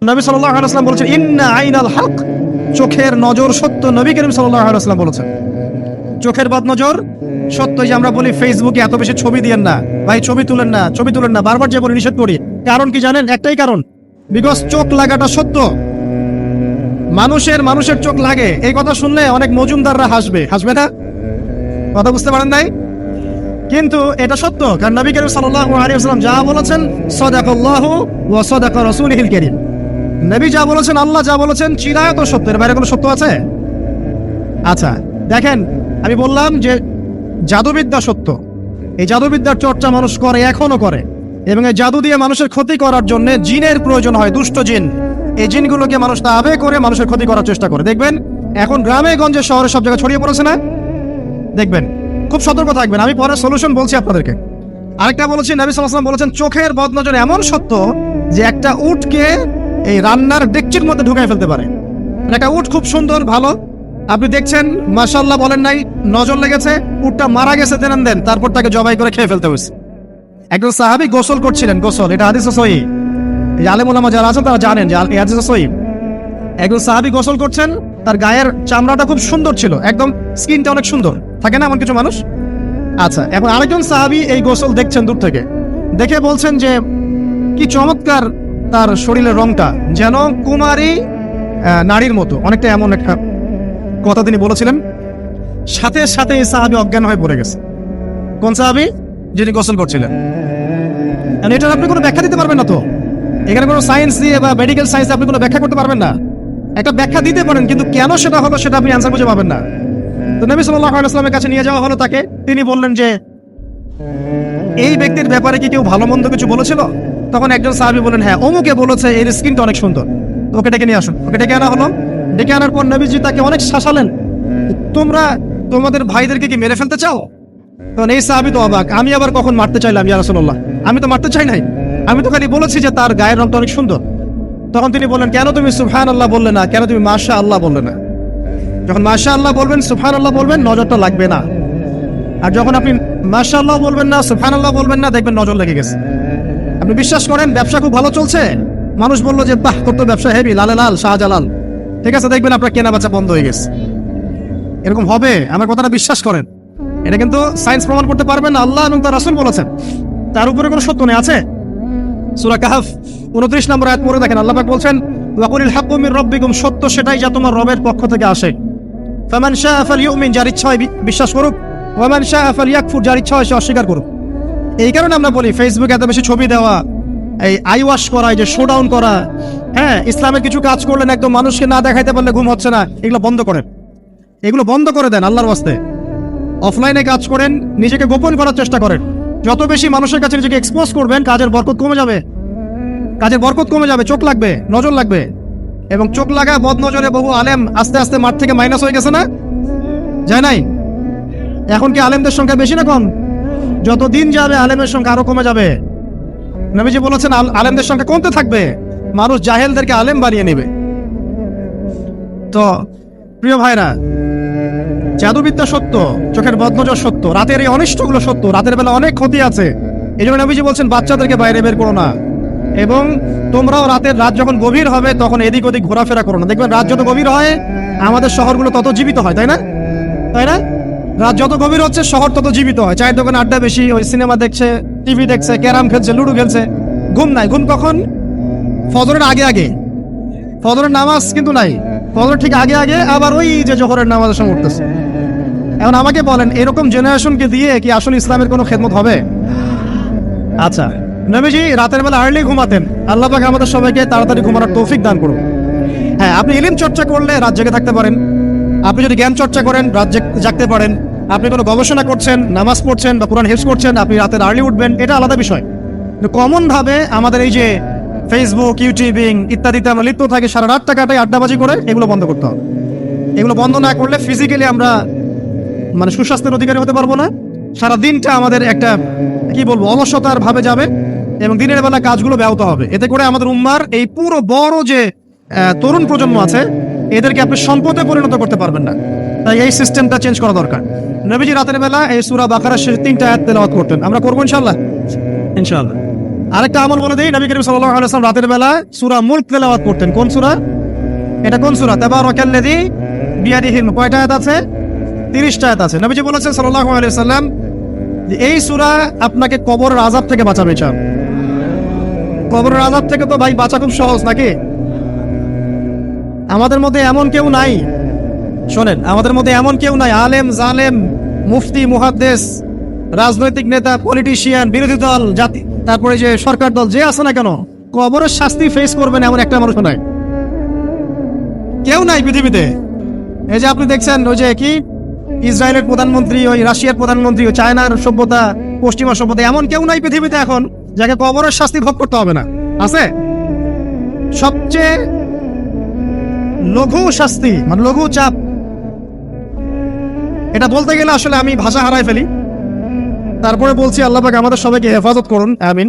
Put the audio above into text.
নবী সাল্লাল্লাহু আলাইহি ওয়াসাল্লাম বলেছেন ইন্না আইনাল হক, চোখের নজর সত্য। নবী করিম সাল্লাল্লাহু আলাইহি ওয়াসাল্লাম বলেছেন চোখের বদনজর সত্য। যে আমরা বলি ফেসবুকে এত বেশি ছবি দিয়েন না ভাই, ছবি তুলেন না, ছবি তুলেন না, বারবার যে বলি নিষেধ করি। কারণ কি জানেন? একটাই কারণ, বিকজ চোখ লাগাটা সত্য। মানুষের চোখ লাগে, এই কথা শুনলে অনেক মজুমদাররা হাসবে না? কথা বুঝতে পারেন নাই? কিন্তু এটা সত্য, কারণ নবী করিম সাল্লাল্লাহু আলাইহি ওয়াসাল্লাম যা বলেছেন সাদাকাল্লাহু ওয়া সাদাকা রাসূলুহুল কারীম। নবী যা বলেছেন, আল্লাহ যা বলেছেন চিরায়ত সত্য, এর বাইরে কোনো সত্য আছে? আচ্ছা দেখেন, আমি বললাম যে জাদুবিদ্যা সত্য। এই জাদুবিদ্যার চর্চা মানুষ করে, এখনো করে, এবং এই জাদু দিয়ে মানুষের ক্ষতি করার জন্য জিনের প্রয়োজন হয়, দুষ্ট জিন। এই জিনগুলোকে মানুষ তাবে করে মানুষের ক্ষতি করার চেষ্টা করে। দেখবেন এখন গ্রামে গঞ্জে শহরে সব জায়গায় ছড়িয়ে পড়েছে না? দেখবেন, খুব সতর্ক থাকবেন। আমি পরে সলিউশন বলছি আপনাদেরকে। আরেকটা বলেছি, নবী সাল্লাল্লাহু আলাইহি ওয়াসাল্লাম বলেছেন চোখের বদনজর এমন সত্য যে একটা উটকে এই রান্নার ডেকচির মধ্যে ঢুকাই ফেলতে পারে। একটা উট খুব সুন্দর, ভালো, আপনি দেখছেন মাশাআল্লাহ বলেন নাই, নজর লেগেছে, উটটা মারা গেছে দেন, তারপর তাকে জবাই করে খেয়ে ফেলতে হয়েছে। একজন সাহাবী গোসল করছিলেন, গোসল, এটা হাদিসে সহিহ, এই আলেম ওলামা যারা আছেন তারা জানেন যে এই হাদিসে সহিহ। একজন সাহাবী গোসল করছেন, তার গায়ের চামড়াটা খুব সুন্দর ছিল, একদম স্কিনটা অনেক সুন্দর থাকে না এমন কিছু মানুষ? আচ্ছা, এখন আরেকজন সাহাবী এই গোসল দেখছেন দূর থেকে, দেখে বলছেন যে কি চমৎকার তার শরীরের রংটা, যেন কুমারী নারীর মতো, অনেকটা এমন একটা কথা তিনি বলেছিলেন। সাথে সাথে এই সাহাবী অজ্ঞান হয়ে পড়ে গেছে। কোন সাহাবী? যিনি গোসল করছিলেন। এটার আপনি কোনো ব্যাখ্যা দিতে পারবেন না তো, এখানে কোনো সায়েন্স দিয়ে বা মেডিকেল সায়েন্স আপনি কোনো ব্যাখ্যা করতে পারবেন না। একটা ব্যাখ্যা দিতে পারেন, কিন্তু কেন সেটা হলো সেটা আপনি অ্যান্সার খুঁজে পাবেন না। তো নবী সাল্লাল্লাহু আলাইহি ওয়াসাল্লামের কাছে নিয়ে যাওয়া হলো তাকে। তিনি বললেন যে এই ব্যক্তির ব্যাপারে কি কেউ ভালো মন্দ কিছু বলেছিল? তখন একজন সাহাবী বলেন হ্যাঁ, অমুকে বলেছে এর স্কিনটা অনেক সুন্দর, ওকে ডেকে নিয়ে আসুন। ওকে ডেকে আনা হলো। ডেকে আনার পর নবীজি তাকে অনেক শাসালেন, তোমরা তোমাদের ভাইদেরকে কি মেরে ফেলতে চাও? তখন এই সাহাবী তো অবাক, আমি আবার কখন মারতে চাইলাম ইয়া রাসূলুল্লাহ? আমি তো মারতে চাই নাই, আমি তো খালি বলেছি যে তার গায়ের রংটা অনেক সুন্দর। তখন তিনি বললেন কেন তুমি সুবহানাল্লাহ বললে না, কেন তুমি মাশাআল্লাহ বললে না? যখন মাশাআল্লাহ বলবেন, সুবহানাল্লাহ বলবেন, নজরটা লাগবে না। আর যখন আপনি মাশাআল্লাহ বলবেন না, সুবহানাল্লাহ বলবেন না, দেখবেন নজর লেগে গেছে। আপনি বিশ্বাস করেন ব্যবসা খুব ভালো চলছে, মানুষ বললো যে বাহ তোর তো ব্যবসা হেভি, লালে লাল শাহজালাল, ঠিক আছে, দেখবেন আপনার কেনা বেচা বন্ধ হয়ে গেছে। এরকম হবে, আমার কথাটা বিশ্বাস করেন। এটা কিন্তু সায়েন্স প্রমাণ করতে পারবেন না, আল্লাহ এবং তার রাসূল বলেছেন, তার উপরে কোনো সত্য নেই। আছে সূরা কাহফ 29 নম্বর আয়াত পড়ে দেখেন, আল্লাহ পাক বলছেন ওয়াকুলিল হাক্কু মির রাব্বিকুম, সত্য সেটাই যা তোমার রবের পক্ষ থেকে আসে। ফামান শাআ ফালইউমিন, যার ইচ্ছা হয় বিশ্বাস করুক, ওয়ামান শাআ ফালইয়াকফুর, যার ইচ্ছা হয় সে অস্বীকার করুক। এই কারণে আমরা বলি ফেসবুকে এত বেশি ছবি দেওয়া, এই আই ওয়াশ করা, এই যে শো ডাউন করা, হ্যাঁ, ইসলামের কিছু কাজ করলেন একদম মানুষকে না দেখাইতে পারলে ঘুম হচ্ছে না, এগুলো বন্ধ করেন, এগুলো বন্ধ করে দেন আল্লাহর ওয়াস্তে। অফলাইনে কাজ করেন, নিজেকে গোপন করার চেষ্টা করেন। যত বেশি মানুষের কাছে নিজেকে এক্সপোজ করবেন, কাজের বরকত কমে যাবে, কাজের বরকত কমে যাবে, চোখ লাগবে, নজর লাগবে। এবং চোখ লাগা বদ নজরে বহু আলেম আস্তে আস্তে মাঠ থেকে মাইনাস হয়ে গেছে না? যায় নাই? এখন কি আলেমদের সংখ্যা বেশি না কম? যত দিন যাবে আলেমের সংখ্যা আরো কমে যাবে। নবীজি বলেছেন আলেমদের সংখ্যা কমতে থাকবে, মানুষ জাহেলদেরকে আলেম বানিয়ে নেবে। তো প্রিয় ভাইরা, জাদুবিদ্যা সত্য, চোখের বদনজর সত্য, রাতের এই অনিষ্টগুলো সত্য, রাতের বেলা অনেক ক্ষতি আছে। এই জন্য নবীজি বলছেন বাচ্চাদেরকে বাইরে বের করো না, এবং তোমরাও রাত যখন গভীর হবে তখন এদিক ওদিক ঘোরাফেরা করো না। দেখবেন রাত যত গভীর হয় আমাদের শহরগুলো তত জীবিত হয়, তাই না? তাই না? রাত যত গভীর হচ্ছে শহর তত জীবিত হয়। চায়ের দোকানে আড্ডা বেশি, ওই সিনেমা দেখছে, টিভি দেখছে, ক্যারাম খেলছে, লুডো খেলছে, ঘুম নাই। ঘুম কখন? ফজরের আগে আগে। ফজরের নামাজ কিন্তু নাই, ফজর ঠিক আগে আগে, আবার ওই যে জোহরের নামাজের সময় উঠতেছে। এখন আমাকে বলেন এরকম জেনারেশনকে দিয়ে কি আসলে ইসলামের কোনো খেদমত হবে? আচ্ছা, নবীজি রাতের বেলা আর্লি ঘুমাতেন, আল্লাহ পাক আমাদের সবাইকে তাড়াতাড়ি ঘুমানোর তৌফিক দান করুন। হ্যাঁ, আপনি ইলম চর্চা করলে রাত জেগে থাকতে পারেন, আপনি যদি জ্ঞান চর্চা করেন রাত জাগতে পারেন, আপনি কোনো গবেষণা করছেন, নামাজ পড়ছেন বা কোরআন হিফজ করছেন, আপনি রাতের আর্লি উঠবেন, এটা আলাদা বিষয়। কিন্তু কমন ভাবে আমাদের এই যে ফেসবুক, ইউটিউবিং ইত্যাদিতে আমরা লিপ্ত থাকি, সারা রাতটা কাটাই আড্ডাবাজি করে, এগুলো বন্ধ করতে হবে। এগুলো বন্ধ না করলে ফিজিক্যালি আমরা মানে সুস্বাস্থ্যের অধিকারী হতে পারবো না। সারা দিনটা আমাদের একটা কি বলবো অলসতার ভাবে যাবে, এবং দিনের বেলা কাজগুলো ব্যাহত হবে। এতে করে আমাদের উম্মার এই পুরো বড় যে তরুণ প্রজন্ম আছে, এদেরকে আপনি সম্পদে পরিণত করতে পারবেন না। তাই এই সিস্টেমটা চেঞ্জ করা দরকার। নবীজি রাতের বেলা এই সূরা বাকারার শেষ 3টা আয়াত তেলাওয়াত করতেন, আমরা করবো ইনশাআল্লাহ। ইনশাআল্লাহ আরেকটা আমল বলে দিই, নবী করিম সাল্লাল্লাহু আলাইহি ওয়াসাল্লাম রাতের বেলা সূরা মুলক তেলাওয়াত করতেন। কোন সূরা এটা? কোন সূরা? তাবারাকাল্লাযী বিয়াদিহিল মুলক। কয়টা আয়াত আছে? 30টা আয়াত আছে। নবীজি বলেছেন সাল্লাল্লাহু আলাইহি ওয়াসাল্লাম যে এই সূরা আপনাকে কবরের আযাব থেকে বাঁচাবে। চান কবরের আযাব থেকে তো ভাই বাঁচা খুব সহজ নাকি? আমাদের মধ্যে এমন কেউ নাই, শোনেন, আমাদের মধ্যে এমন কেউ নাই, আলেম জালেম মুফতি মুহাদ্দিস রাজনৈতিক নেতা পলিটিশিয়ান বিরোধী দল জাতি তারপরে যে সরকার দল যে আছে না কেন, কবরের শাস্তি ফেস করবেন এমন একটা মানুষ নাই, কেউ নাই পৃথিবীতে। এই যে আপনি দেখছেন ওই যে কি ইসরায়েলের প্রধানমন্ত্রী, ওই রাশিয়ার প্রধানমন্ত্রী, ওই চায়নার সভ্যতা, পশ্চিমা সভ্যতা, এমন কেউ নাই পৃথিবীতে এখন যাকে কবরের শাস্তি ভোগ করতে হবে না। আছে? সবচেয়ে লঘু শাস্তি মানে লঘু চাপ, এটা বলতে গেলে আসলে আমি ভাষা হারাই ফেলি। তারপরে বলছি আল্লাহ পাক আমাদের সবাইকে হেফাজত করুন, আমিন।